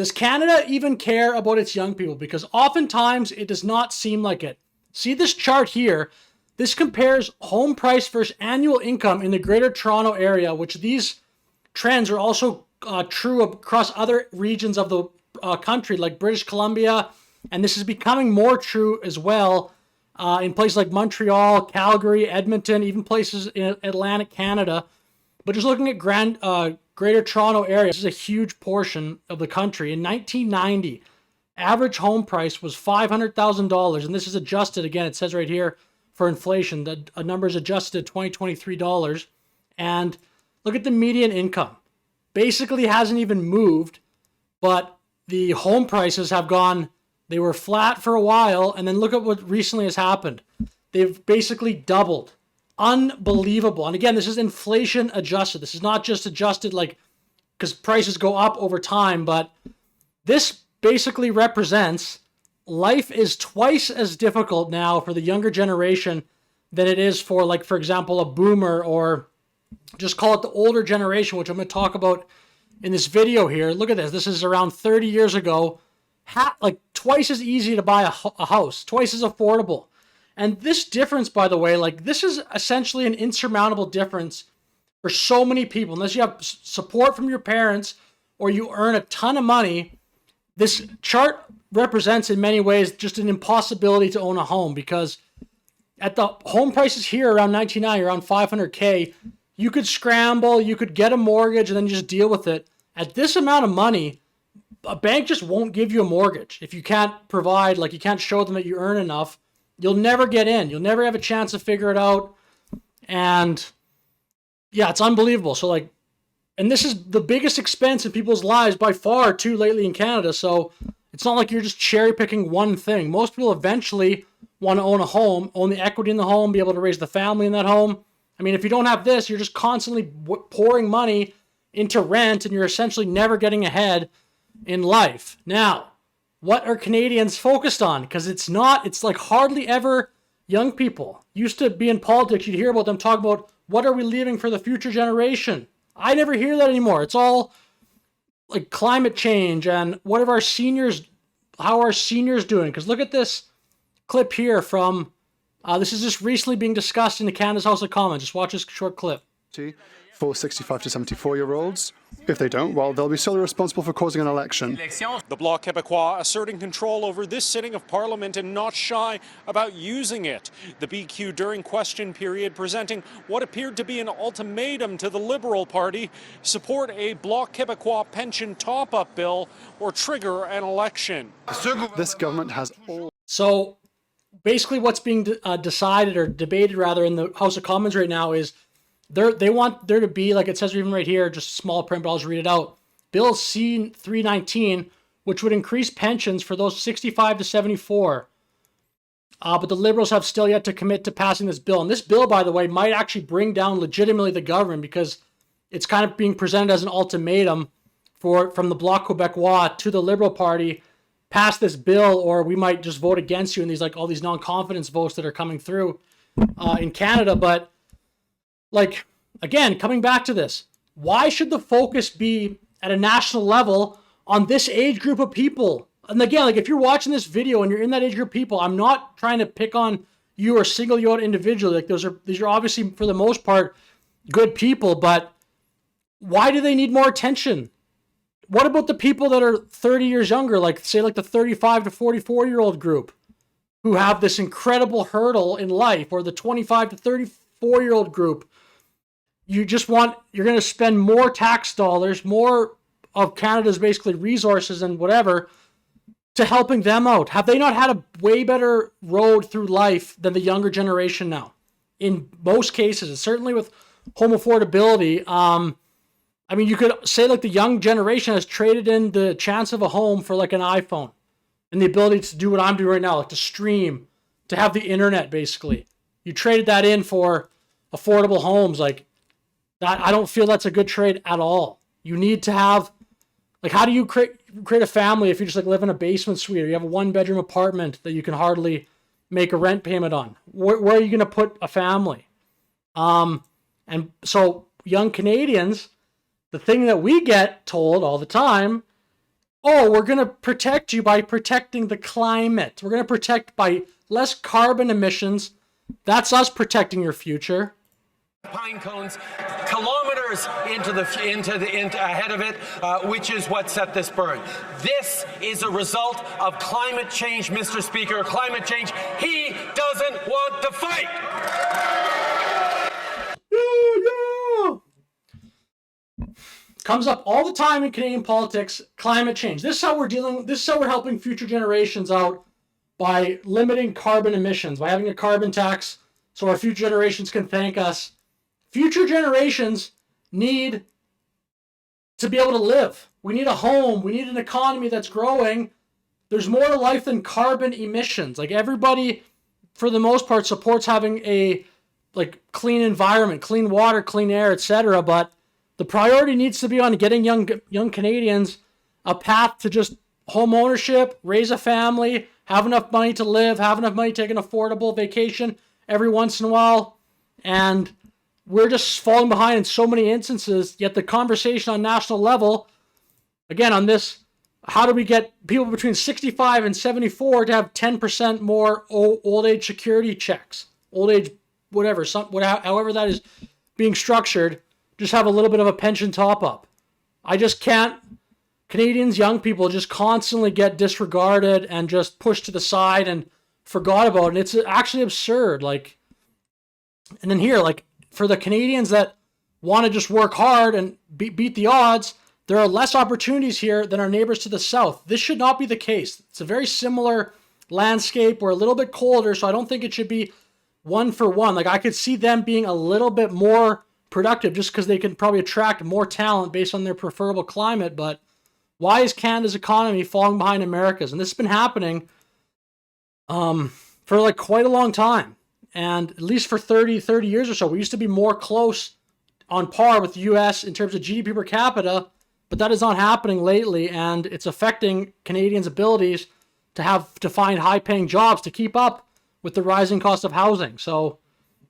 Does Canada even care about its young people? Because oftentimes it does not seem like it. See this chart here. This compares home price versus annual income in the Greater Toronto Area, which these trends are also true across other regions of the country, like British Columbia, and this is becoming more true as well in places like Montreal, Calgary, Edmonton, even places in Atlantic Canada. But just looking at Greater Toronto Area, this is a huge portion of the country. In 1990, average home price was $500,000, and this is adjusted, again, it says right here, for inflation. The number is adjusted to $2023. And look at the median income. Basically hasn't even moved, but the home prices have gone, they were flat for a while, and then look at what recently has happened. They've basically doubled. Unbelievable. And again, this is inflation adjusted. This is not just adjusted like because prices go up over time, but this basically represents life is twice as difficult now for the younger generation than it is for, like, for example, a boomer, or just call it the older generation, which I'm going to talk about in this video here. Look at this. This is around 30 years ago. Like twice as easy to buy a house, twice as affordable. And this difference, by the way, like this is essentially an insurmountable difference for so many people. Unless you have support from your parents or you earn a ton of money, this chart represents in many ways just an impossibility to own a home, because at the home prices here around 1990, around 500K, you could scramble, you could get a mortgage and then just deal with it. At this amount of money, a bank just won't give you a mortgage. If you can't provide, like you can't show them that you earn enough, you'll never get in. You'll never have a chance to figure it out. And yeah, it's unbelievable. So like, and this is the biggest expense in people's lives by far too lately in Canada. So it's not like you're just cherry picking one thing. Most people eventually want to own a home, own the equity in the home, be able to raise the family in that home. I mean, if you don't have this, you're just constantly pouring money into rent and you're essentially never getting ahead in life. Now, what are Canadians focused on? Because it's like hardly ever young people. Used to be in politics, you'd hear about them talk about what are we leaving for the future generation. I never hear that anymore. It's all like climate change and what are our seniors, how are seniors doing? Because look at this clip here from, this is just recently being discussed in the Canada's House of Commons. Just watch this short clip. For 65 to 74-year-olds. If they don't, well, they'll be solely responsible for causing an election. The Bloc Québécois asserting control over this sitting of Parliament and not shy about using it. The BQ during question period presenting what appeared to be an ultimatum to the Liberal Party: support a Bloc Québécois pension top-up bill or trigger an election. This government has all... So basically what's being decided or debated rather in the House of Commons right now is they want there to be, like it says even right here, just small print, but I'll just read it out. Bill C-319, which would increase pensions for those 65 to 74. But the Liberals have still yet to commit to passing this bill. And this bill, by the way, might actually bring down legitimately the government, because it's kind of being presented as an ultimatum from the Bloc Québécois to the Liberal Party: pass this bill or we might just vote against you in these, like, all these non-confidence votes that are coming through in Canada. But like, again, coming back to this, why should the focus be at a national level on this age group of people? And again, like if you're watching this video and you're in that age group of people, I'm not trying to pick on you or single you out individually. Like these are obviously for the most part good people, but why do they need more attention? What about the people that are 30 years younger, like say like the 35 to 44-year-old group who have this incredible hurdle in life, or the 25 to 34-year-old group? You're going to spend more tax dollars, more of Canada's basically resources and whatever, to helping them out. Have they not had a way better road through life than the younger generation now? In most cases, certainly with home affordability. I mean, you could say like the young generation has traded in the chance of a home for like an iPhone and the ability to do what I'm doing right now, like to stream, to have the internet basically. You traded that in for affordable homes. Like that, I don't feel that's a good trade at all. You need to have, like, how do you create a family if you just like live in a basement suite or you have a 1-bedroom apartment that you can hardly make a rent payment on? Where are you going to put a family? And so young Canadians, the thing that we get told all the time oh, we're going to protect you by protecting the climate. We're going to protect by less carbon emissions. That's us protecting your future. Pine cones kilometers into ahead of it, which is what set this burn. This is a result of climate change, Mr. Speaker. Climate change. He doesn't want to fight. Comes up all the time in Canadian politics. Climate change. This is how we're dealing. This is how we're helping future generations out by limiting carbon emissions, by having a carbon tax, so our future generations can thank us. Future generations need to be able to live. We need a home. We need an economy that's growing. There's more to life than carbon emissions. Like, everybody, for the most part, supports having a clean environment, clean water, clean air, etc. But the priority needs to be on getting young Canadians a path to just home ownership, raise a family, have enough money to live, have enough money to take an affordable vacation every once in a while, and we're just falling behind in so many instances. Yet the conversation on national level, again, on this, how do we get people between 65 and 74 to have 10% more old age security checks, old age whatever, however that is being structured, just have a little bit of a pension top up. I just can't. Canadians, young people, just constantly get disregarded and just pushed to the side and forgot about. And it's actually absurd. And then here, for the Canadians that want to just work hard and beat the odds, there are less opportunities here than our neighbors to the south. This should not be the case. It's a very similar landscape. We're a little bit colder, so I don't think it should be one for one. I could see them being a little bit more productive just because they can probably attract more talent based on their preferable climate. But why is Canada's economy falling behind America's? And this has been happening for quite a long time. And at least for 30 years or so, we used to be more close on par with the U.S. in terms of GDP per capita, but that is not happening lately, and it's affecting Canadians' abilities to find high-paying jobs to keep up with the rising cost of housing. So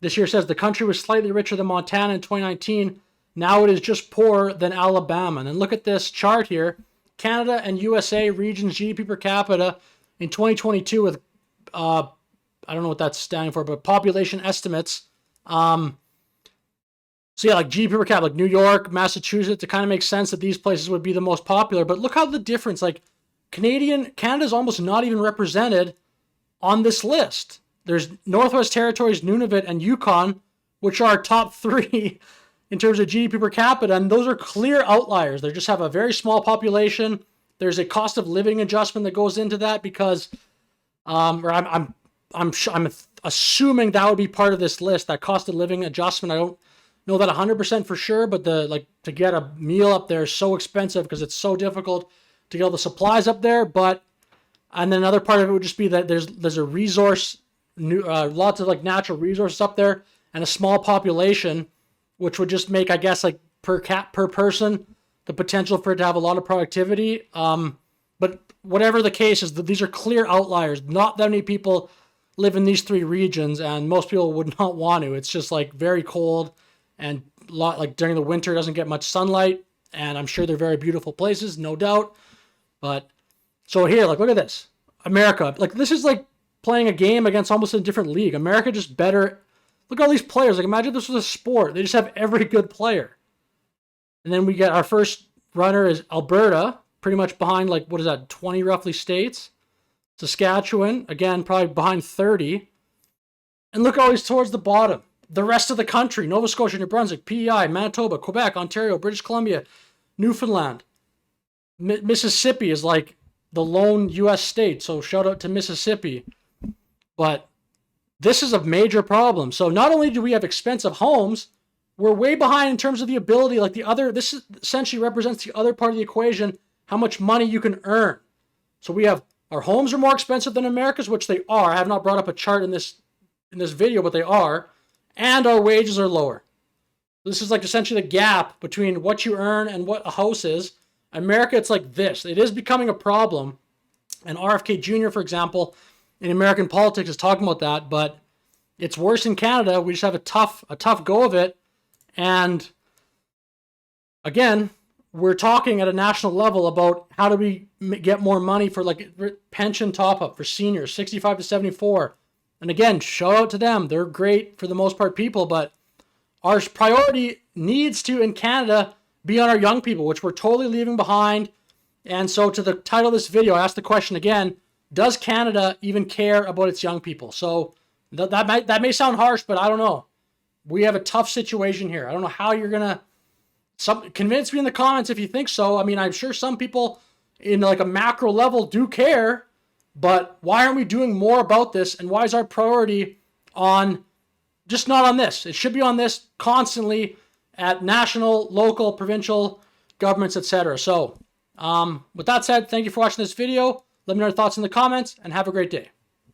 this year says the country was slightly richer than Montana in 2019. Now it is just poorer than Alabama. And then look at this chart here. Canada and USA regions GDP per capita in 2022 with I don't know what that's standing for, but population estimates. So yeah, GDP per capita, New York, Massachusetts, it kind of makes sense that these places would be the most popular. But look how the difference, Canada's almost not even represented on this list. There's Northwest Territories, Nunavut, and Yukon, which are top 3 in terms of GDP per capita, and those are clear outliers. They just have a very small population. There's a cost of living adjustment that goes into that because, I'm assuming that would be part of this list, that cost of living adjustment. I don't know that 100% for sure, but to get a meal up there is so expensive because it's so difficult to get all the supplies up there. And then another part of it would just be that there's a resource, lots of natural resources up there, and a small population, which would just make, I guess, per person, the potential for it to have a lot of productivity. But whatever the case is, these are clear outliers. Not that many people live in these 3 regions, and most people would not want to. It's just very cold, and during the winter, it doesn't get much sunlight. And I'm sure they're very beautiful places, no doubt. But so here, look at this. America, this is playing a game against almost a different league. America just better. Look at all these players. Imagine this was a sport. They just have every good player. And then we get our first runner is Alberta, pretty much behind 20 roughly states. Saskatchewan, again, probably behind 30. And look always towards the bottom. The rest of the country, Nova Scotia, New Brunswick, PEI, Manitoba, Quebec, Ontario, British Columbia, Newfoundland. Mississippi is the lone U.S. state, so shout out to Mississippi. But this is a major problem. So not only do we have expensive homes, we're way behind in terms of the ability, this essentially represents the other part of the equation, how much money you can earn. So we have, our homes are more expensive than America's, which they are. I have not brought up a chart in this video, but they are. And our wages are lower. This is essentially the gap between what you earn and what a house is. America, it's this. It is becoming a problem. And RFK Jr., for example, in American politics is talking about that, but it's worse in Canada. We just have a tough go of it. And again, we're talking at a national level about how do we get more money for like pension top up for seniors 65 to 74. And again, shout out to them. They're great for the most part people, but our priority needs to, in Canada, be on our young people, which we're totally leaving behind. And so to the title of this video, I asked the question again, does Canada even care about its young people? So that may sound harsh, but I don't know. We have a tough situation here. I don't know how you're going to convince me in the comments if you think so. I mean, I'm sure some people in like a macro level do care, but why aren't we doing more about this? And why is our priority on just not on this? It should be on this constantly at national, local, provincial governments, etc. So with that said, thank you for watching this video. Let me know your thoughts in the comments and have a great day.